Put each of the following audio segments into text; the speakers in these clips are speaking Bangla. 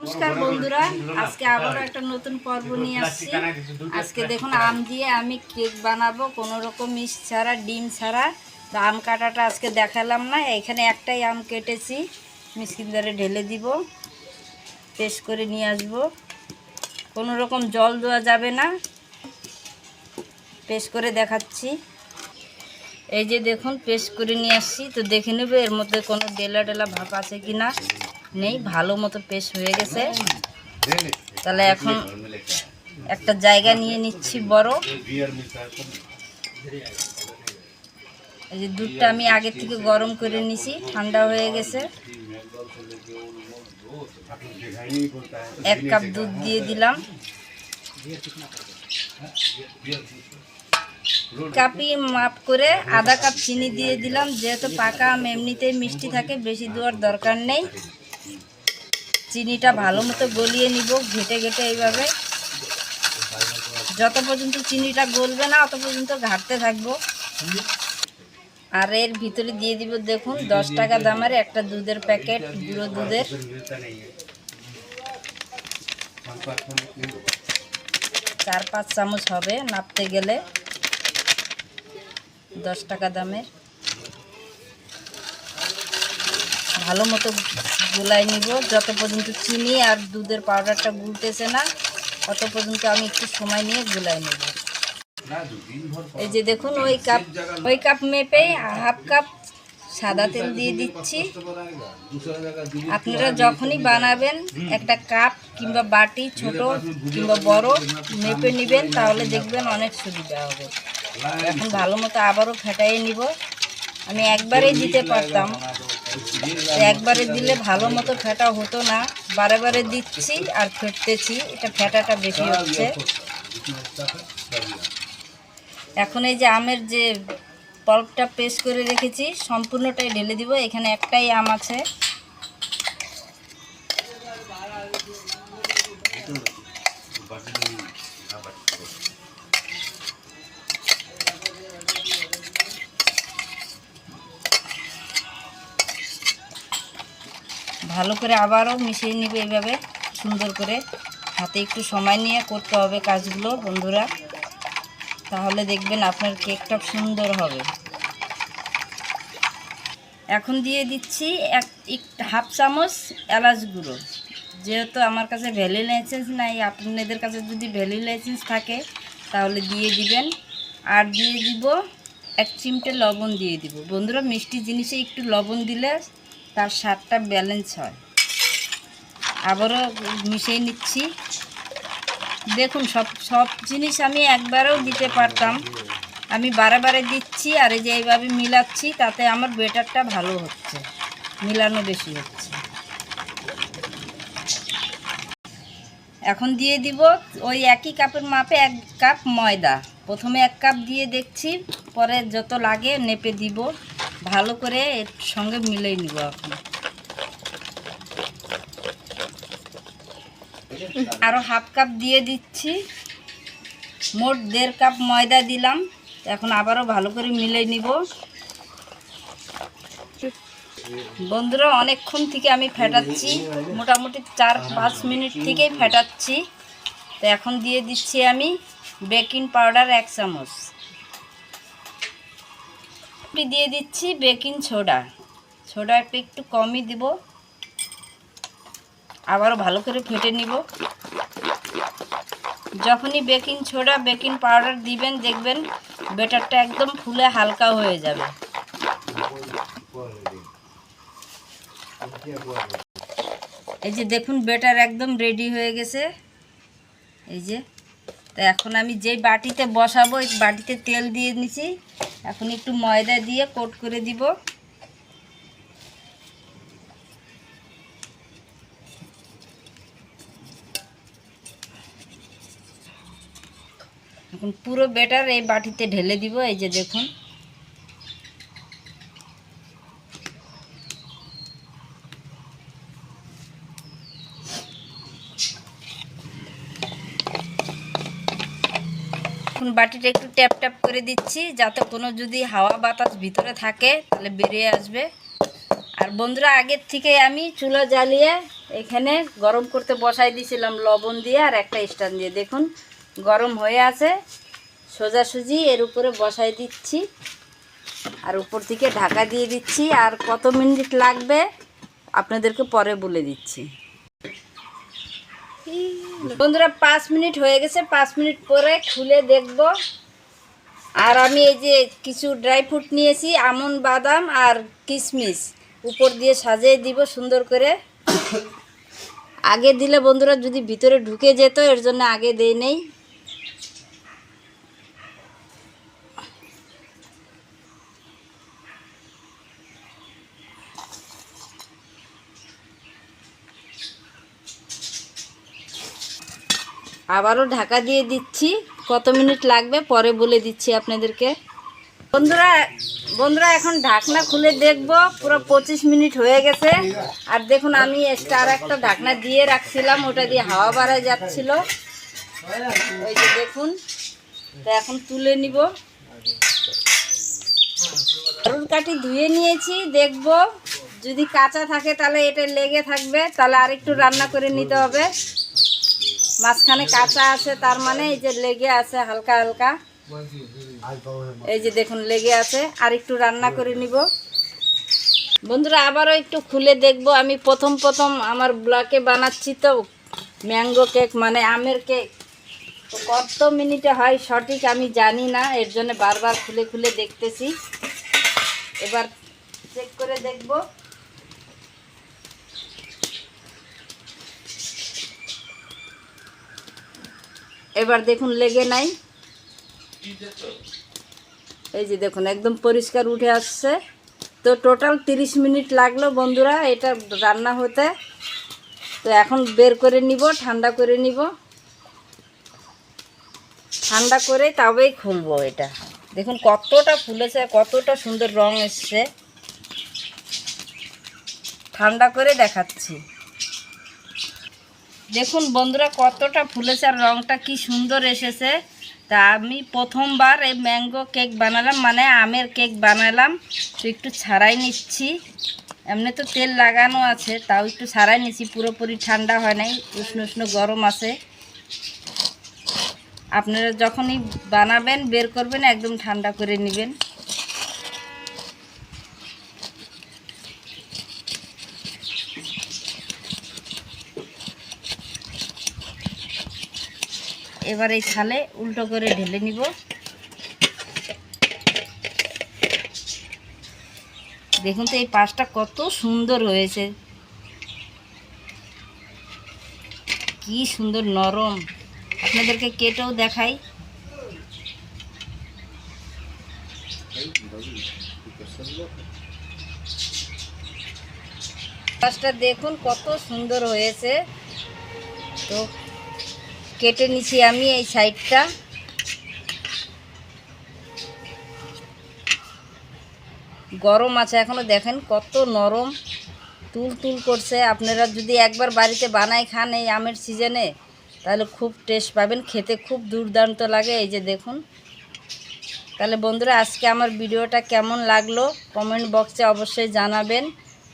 নমস্কার বন্ধুরা, আজকে আবার একটা নতুন পর্ব নিয়ে আসছি। আজকে দেখুন আম দিয়ে আমি কেক বানাবো, কোনো রকম মিষ্টি ছাড়া, ডিম ছাড়া। তো আম কাটাটা আজকে দেখালাম না, এখানে একটাই আম কেটেছি, মিক্সিংজারে ঢেলে দিব, পেস্ট করে নিয়ে আসবো। কোনো রকম জল দেওয়া যাবে না, পেস্ট করে দেখাচ্ছি। এই যে দেখুন পেস্ট করে নিয়ে আসছি। তো দেখে নেব এর মধ্যে কোনো ডেলা ডেলা ভাব আছে কি না। নেই, ভালো মতো পেস্ট হয়ে গেছে। তাহলে এখন একটা জায়গা নিয়ে নিচ্ছি বড়। এই যে দুধটা আমি আগে থেকে গরম করে নিছি, ঠান্ডা হয়ে গেছে। 1 কাপ দুধ দিয়ে দিলাম। কাপি মাপ করে আধা কাপ চিনি দিয়ে দিলাম। যেহেতু পাকা আম এমনিতেই মিষ্টি থাকে, বেশি দেওয়ার দরকার নেই। চিনিটা ভালো মতো গলিয়ে নিব ঘেটে ঘেটে এইভাবে। যত পর্যন্ত চিনিটা গলবে না অত পর্যন্ত ঘাটতে থাকবো। আর এর ভিতরে দিয়ে দিব দেখুন 10 টাকা দামের একটা দুধের প্যাকেট, গুঁড়ো দুধের। 4-5 চামচ হবে নাপতে গেলে, 10 টাকা দামের। ভালো মতো গুলাই নিব যত পর্যন্ত চিনি আর দুধের পাউডারটা গুলতেছে না তত পর্যন্ত আমি একটু সময় নিয়ে গুলাই নেব। এই যে দেখুন ওই কাপ মেপে 1/2 কাপ সাদা তেল দিয়ে দিচ্ছি। আপনারা যখনই বানাবেন একটা কাপ কিংবা বাটি, ছোট কিংবা বড়, মেপে নেবেন, তাহলে দেখবেন অনেক সুবিধা হবে। এখন ভালো মতো আবারও ফেটাইয়ে নিব। আমি একবারেই দিতে পারতাম, একবারে দিলে ভালো মতো ফেটা হতো না। বারে বারে দিচ্ছি আর ফেটতেছি, এটা ফেটাটা বেশি হচ্ছে। এখন এই যে আমের যে পল্পটা পেস্ট করে রেখেছি সম্পূর্ণটাই ঢেলে দিব। এখানে একটাই আম আছে। ভালো করে আবারও মিশিয়ে নিবে এইভাবে সুন্দর করে। হাতে একটু সময় নিয়ে করতে হবে কাজগুলো বন্ধুরা, তাহলে দেখবেন আপনার কেকটা সুন্দর হবে। এখন দিয়ে দিচ্ছি 1/2 চামচ এলাচ গুঁড়ো। যেহেতু আমার কাছে ভ্যানিলা এসেন্স নাই, আপনাদের কাছে যদি ভ্যানিলা এসেন্স থাকে তাহলে দিয়ে দিবেন। আর দিয়ে দিব 1 চিমটে লবণ দিয়ে দিব। বন্ধুরা, মিষ্টি জিনিসে একটু লবণ দিলে তার স্বাদটা ব্যালেন্স হয়। আবারও মিশিয়ে নিচ্ছি। দেখুন সব জিনিস আমি একবারেও দিতে পারতাম, আমি বারে বারে দিচ্ছি। আর এই যে এইভাবে মিলাচ্ছি, তাতে আমার বেটারটা ভালো হচ্ছে, মিলানো বেশি হচ্ছে। এখন দিয়ে দিব ওই একই কাপের মাপে 1 কাপ ময়দা। প্রথমে 1 কাপ দিয়ে দেখছি, পরে যত লাগে নেপে দিব। ভালো করে এর সঙ্গে মিলিয়ে নিব। এখন আরও 1/2 কাপ দিয়ে দিচ্ছি, মোট 1.5 কাপ ময়দা দিলাম। এখন আবারও ভালো করে মিলিয়ে নিব। বন্ধুরা, অনেকক্ষণ থেকে আমি ফেটাচ্ছি, মোটামুটি 4-5 মিনিট থেকেই ফেটাচ্ছি। তো এখন দিয়ে দিচ্ছি আমি বেকিং পাউডার 1 চামচ, দিয়ে দিচ্ছি বেকিং সোডা একটু কমই দিব। আবারও ভালো করে ফেটে নিব। যখনই বেকিং সোডা বেকিং পাউডার দিবেন দেখবেন ব্যাটারটা একদম ফুলে হালকা হয়ে যাবে। এই যে দেখুন ব্যাটার একদম রেডি হয়ে গেছে। এই যে, তো এখন আমি যেই বাটিতে বসাবো এই বাটিতে তেল দিয়ে নিছি। এখন একটু ময়দা দিয়ে কোট করে দিব। এখন পুরো ব্যাটার এই বাটিতে ঢেলে দিব। এই যে দেখুন, এখন বাটিটা একটু ট্যাপ ট্যাপ করে দিচ্ছি, যাতে কোনো যদি হাওয়া বাতাস ভিতরে থাকে তাহলে বেরিয়ে আসবে। আর বন্ধুরা আগের থেকে আমি চুলা জ্বালিয়ে এখানে গরম করতে বসাই দিয়েছিলাম লবণ দিয়ে আর একটা স্ট্যান্ড দিয়ে। দেখুন গরম হয়ে আছে, সোজাসুজি এর উপরে বসাই দিচ্ছি আর উপর থেকে ঢাকা দিয়ে দিচ্ছি। আর কত মিনিট লাগবে আপনাদেরকে পরে বলে দিচ্ছি। বন্ধুরা 5 মিনিট হয়ে গেছে, 5 মিনিট পরে খুলে দেখব। আর আমি এই যে কিছু ড্রাই ফ্রুট নিয়েছি, আমন্ড, বাদাম আর কিশমিশ উপর দিয়ে সাজিয়ে দিব সুন্দর করে। আগে দিলে বন্ধুরা যদি ভিতরে ঢুকে যেত, এর জন্য আগে দেই নেই। আবারও ঢাকা দিয়ে দিচ্ছি, কত মিনিট লাগবে পরে বলে দিচ্ছি আপনাদেরকে। বন্ধুরা এখন ঢাকনা খুলে দেখব, পুরো 25 মিনিট হয়ে গেছে। আর দেখুন আমি এক্সট্রা একটা ঢাকনা দিয়ে রাখছিলাম, ওটা দিয়ে হাওয়া বাড়া যাচ্ছিল, ওই যে দেখুন। তো এখন তুলে নিব। আলুর কাঠি ধুয়ে নিয়েছি, দেখব যদি কাঁচা থাকে তাহলে এটা লেগে থাকবে, তাহলে আরেকটু রান্না করে নিতে হবে। মাঝখানে কাঁচা আছে, তার মানে এই যে লেগে আছে হালকা হালকা, এই যে দেখুন লেগে আছে, আর একটু রান্না করে নিব। বন্ধুরা আবারও একটু খুলে দেখব। আমি প্রথম আমার ব্লকে বানাচ্ছি তো ম্যাঙ্গো কেক, মানে আমের কেক। তো কত মিনিটে হয় সঠিক আমি জানি না, এর জন্য বারবার খুলে খুলে দেখতেছি। এবার চেক করে দেখব। এবার দেখুন লেগে নাই, এই যে দেখুন একদম পরিষ্কার উঠে আসছে। তো টোটাল 30 মিনিট লাগলো বন্ধুরা এটা রান্না হতে। তো এখন বের করে নিব, ঠান্ডা করে নিব, ঠান্ডা করে তবেই খুলবো এটা। দেখুন কতটা ফুলেছে, কতটা সুন্দর রং এসছে। ঠান্ডা করে দেখাচ্ছি। দেখুন বন্ধুরা কতটা ফুলেছে আর রংটা কি সুন্দর এসেছে। তা আমি প্রথমবার এই ম্যাঙ্গো কেক বানালাম, মানে আমের কেক বানালাম। তো একটু ছাড়াই নিচ্ছি, এমনি তো তেল লাগানো আছে, তাও একটু ছাড়াই নিচ্ছি। পুরোপুরি ঠান্ডা হয় নাই, উষ্ণ উষ্ণ গরম আছে। আপনারা যখনই বানাবেন বের করবেন একদম ঠান্ডা করে নেবেন। এবার এই থালে উল্টো করে ঢেলে নিব। দেখুন তো এই পাশটা কত সুন্দর হয়েছে, কি সুন্দর নরম। আপনাদেরকে কেটেও দেখাই। পাশটা দেখুন কত সুন্দর হয়েছে। তো কেটে নিছি আমি এই সাইডটা। গরম আছে এখনো, দেখেন কত নরম, তুল তুল করছে। আপনারা যদি একবার বাড়িতে বানাই খান এই আমের সিজনে, তাহলে খুব টেস্ট পাবেন, খেতে খুব দুর্দান্ত লাগে। এই যে দেখুন। তাহলে বন্ধুরা আজকে আমার ভিডিওটা কেমন লাগলো কমেন্ট বক্সে অবশ্যই জানাবেন।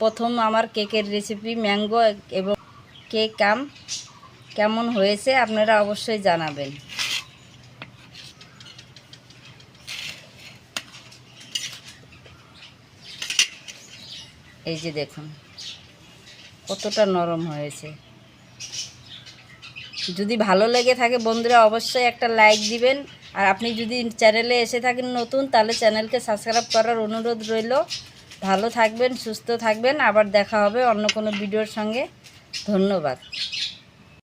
প্রথম আমার কেকের রেসিপি ম্যাঙ্গো এবং কেক আম কেমন হয়েছে আপনারা অবশ্যই জানাবেন। এই যে দেখুন কতটা নরম হয়েছে। যদি ভালো লেগে থাকে বন্ধুরা অবশ্যই একটা লাইক দিবেন। আর আপনি যদি চ্যানেলে এসে থাকেন নতুন, তাহলে চ্যানেলকে সাবস্ক্রাইব করার অনুরোধ রইল। ভালো থাকবেন, সুস্থ থাকবেন, আবার দেখা হবে অন্য কোনো ভিডিওর সঙ্গে। ধন্যবাদ।